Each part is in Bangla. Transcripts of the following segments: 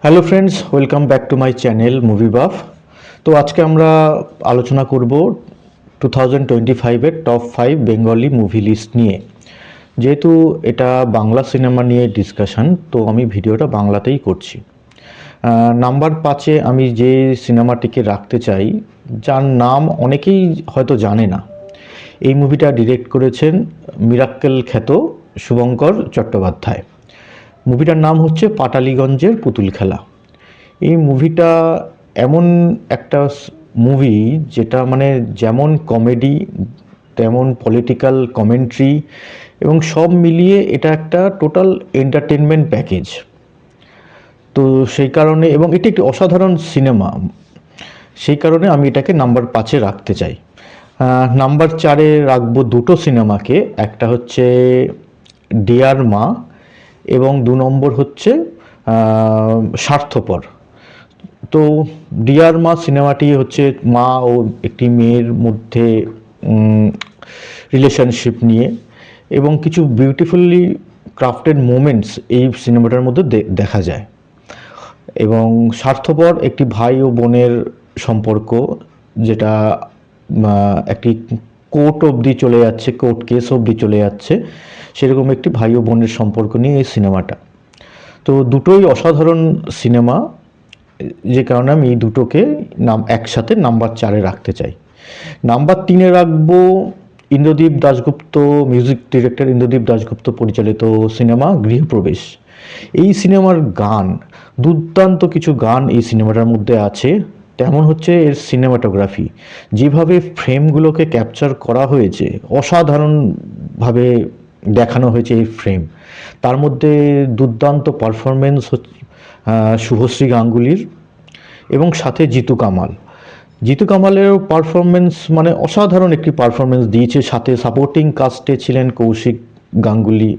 Hello friends, welcome back to my channel movie buff. তো আজকে আমরা আলোচনা করব 2025-এর টপ 5 বেঙ্গলি মুভি লিস্ট নিয়ে। যেহেতু এটা বাংলা সিনেমা নিয়ে ডিসকাশন, তো আমি ভিডিওটা বাংলাতেই করছি। নাম্বার 5-এ আমি যে সিনেমাটিকে রাখতে চাই, যার নাম অনেকেই হয়তো জানে না। এই মুভিটা ডিরেক্ট করেছেন মিরাক্কেল খ্যাত শুভঙ্কর চট্টোপাধ্যায়। মুভিটার নাম হচ্ছে পাটালিগঞ্জের পুতুল খেলা। এই মুভিটা এমন একটা মুভি যেটা মানে যেমন কমেডি তেমন পলিটিক্যাল কমেন্ট্রি এবং সব মিলিয়ে এটা একটা টোটাল এন্টারটেনমেন্ট প্যাকেজ। তো সেই কারণে, এবং এটি একটি অসাধারণ সিনেমা, সেই কারণে আমি এটাকে নাম্বার 5-এ রাখতে চাই। নাম্বার 4-এ রাখবো দুটো সিনেমাকে, একটা হচ্ছে ডিয়ার মা এবং 2 নম্বর হচ্ছে স্বার্থপর। তো ডিয়ার মা সিনেমাটি হচ্ছে মা ও একটি মেয়ের মধ্যে রিলেশনশিপ নিয়ে, এবং কিছু বিউটিফুলি ক্রাফটেড মোমেন্টস এই সিনেমাটার মধ্যে দেখা যায়। এবং স্বার্থপর একটি ভাই ও বোনের সম্পর্ক, যেটা একটি কোর্ট অবধি চলে যাচ্ছে, কোর্ট কেস অবধি চলে যাচ্ছে, সেরকম একটি ভাই ও বোনের সম্পর্ক নিয়ে এই সিনেমাটা। তো দুটোই অসাধারণ সিনেমা, যে কারণে আমি এই দুটোকে একসাথে নাম্বার 4-এ রাখতে চাই। নাম্বার 3-এ রাখবো ইন্দ্রদীপ দাশগুপ্ত, মিউজিক ডিরেক্টর ইন্দ্রদীপ দাশগুপ্ত পরিচালিত সিনেমা গৃহপ্রবেশ। এই সিনেমার গান, দুর্দান্ত কিছু গান এই সিনেমাটার মধ্যে আছে। তেমন হচ্ছে এর সিনেমাটোগ্রাফি, যেভাবে ফ্রেমগুলোকে ক্যাপচার করা হয়েছে, অসাধারণভাবে দেখানো হয়েছে এই ফ্রেম। তার মধ্যে দুর্দান্ত পারফরমেন্স শুভশ্রী গাঙ্গুলির, এবং সাথে জিতু কামাল। জিতু কামালেরও পারফরমেন্স মানে অসাধারণ একটি পারফরমেন্স দিয়েছে। সাথে সাপোর্টিং কাস্টে ছিলেন কৌশিক গাঙ্গুলি,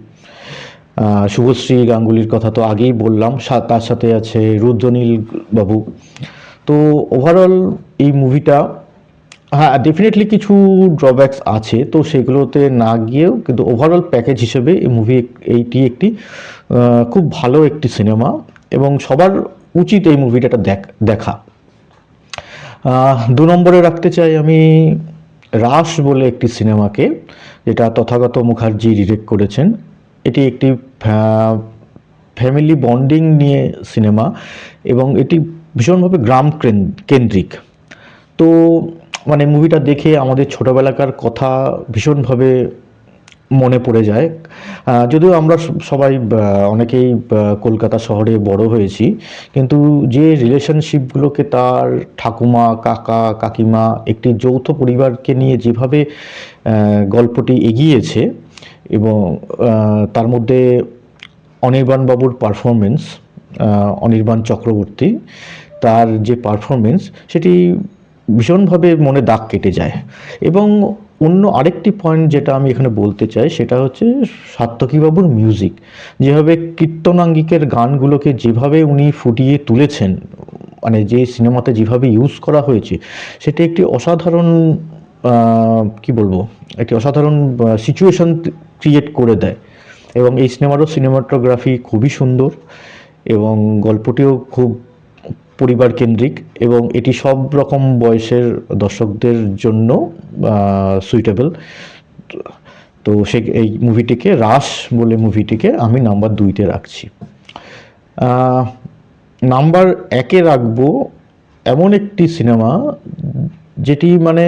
শুভশ্রী গাঙ্গুলির কথা তো আগেই বললাম, তার সাথে আছে রুদ্রনীল বাবু। তো ওভারঅল এই মুভিটা, হ্যাঁ ডেফিনেটলি কিছু ড্রব্যাকস আছে, তো সেগুলোতে না গিয়েও কিন্তু ওভারঅল প্যাকেজ হিসেবে এইটি একটি খুব ভালো একটি সিনেমা, এবং সবার উচিত এই মুভিটা দেখা। 2 নম্বরে রাখতে চাই আমি রাস বলে একটি সিনেমাকে, যেটা তথাগত মুখার্জি ডিরেক্ট করেছেন। এটি একটি ফ্যামিলি বন্ডিং নিয়ে সিনেমা, এবং এটি ভীষণভাবে গ্রাম কেন্দ্রিক। তো মানে মুভিটা দেখে আমাদের ছোটোবেলাকার কথা ভীষণভাবে মনে পড়ে যায়। যদিও আমরা সবাই অনেকেই কলকাতা শহরে বড় হয়েছি, কিন্তু যে রিলেশনশিপগুলোকে তার ঠাকুমা, কাকা, কাকিমা, একটি যৌথ পরিবারকে নিয়ে যেভাবে গল্পটি এগিয়েছে, এবং তার মধ্যে অনির্বাণ পারফরমেন্স, অনির্বাণ চক্রবর্তী, তার যে পারফরমেন্স সেটি ভীষণভাবে মনে দাগ কেটে যায়। এবং অন্য আরেকটি পয়েন্ট যেটা আমি এখানে বলতে চাই, সেটা হচ্ছে সাত্তকীবাবুর মিউজিক। যেভাবে কীর্তনাঙ্গিকের গানগুলোকে যেভাবে উনি ফুটিয়ে তুলেছেন, মানে যে সিনেমাতে যেভাবে ইউজ করা হয়েছে, সেটা একটি অসাধারণ কি বলবো, একটি অসাধারণ সিচুয়েশন ক্রিয়েট করে দেয়। এবং এই সিনেমাটোগ্রাফি খুবই সুন্দর, এবং গল্পটিও খুব পরিবার কেন্দ্রিক, এবং এটি সব রকম বয়সের দর্শকদের জন্য সুইটেবল। তো এই মুভিটিকে, রাস বলে মুভিটিকে আমি নাম্বার 2-তে রাখছি। নাম্বার 1-এ রাখবো এমন একটি সিনেমা যেটি মানে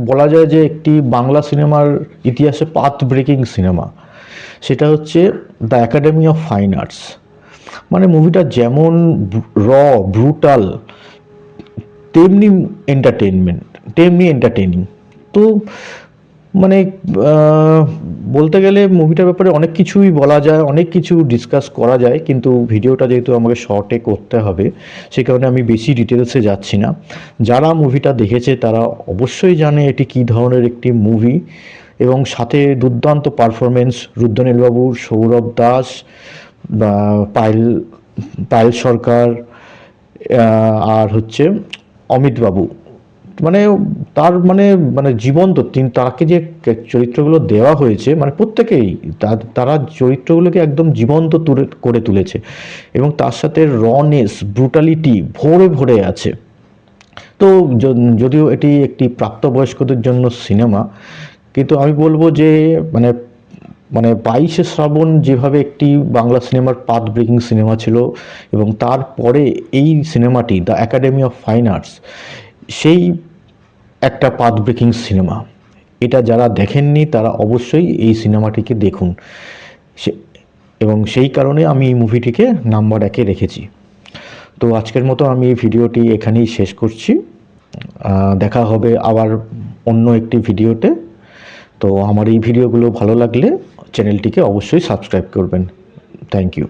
বলা যায় যে একটি বাংলা সিনেমার ইতিহাসে পাথ ব্রেকিং সিনেমা। সেটা হচ্ছে the academy of fine arts. মানে মুভিটা যেমন ব্রুটাল, তেমনি এন্টারটেইনিং। তো মানে বলতে গেলে মুভিটার ব্যাপারে অনেক কিছুই বলা যায়, অনেক কিছু ডিসকাস করা যায়, কিন্তু ভিডিওটা যেহেতু আমাকে শর্টে করতে হবে, সে কারণে আমি বেশি ডিটেলসে যাচ্ছি না। যারা মুভিটা দেখেছে তারা অবশ্যই জানে এটি কী ধরনের একটি মুভি, এবং সাথে দুর্দান্ত পারফরমেন্স রুদ্রনীলবাবুর, সৌরভ দাস, বা পায়েল সরকার, আর হচ্ছে অমিত বাবু। মানে তার মানে মানে জীবন্ত তাকে যে চরিত্রগুলো দেওয়া হয়েছে মানে প্রত্যেকেই তারা চরিত্রগুলোকে একদম জীবন্ত করে তুলেছে এবং তার সাথে রনেস ব্রুটালিটি ভরে ভরে আছে। তো যদিও এটি একটি প্রাপ্তবয়স্কদের জন্য সিনেমা, কিন্তু আমি বলবো যে মানে মানে 22শে শ্রাবণ যেভাবে একটি বাংলা সিনেমার পাথ ব্রেকিং সিনেমা ছিল এবং তারপরে এই সিনেমাটি the academy of fine arts সেই একটা পাথ ব্রেকিং সিনেমা। এটা যারা দেখেননি তারা অবশ্যই এই সিনেমাটিকে দেখুন, এবং সেই কারণে আমি এই মুভিটিকে নাম্বার 1-এ রেখেছি। তো আজকের মতো আমি এই ভিডিওটি এখানেই শেষ করছি। দেখা হবে আবার অন্য একটি ভিডিওতে। তো আমার এই ভিডিওগুলো ভালো লাগলে চ্যানেলটিকে অবশ্যই সাবস্ক্রাইব করবেন। Thank you.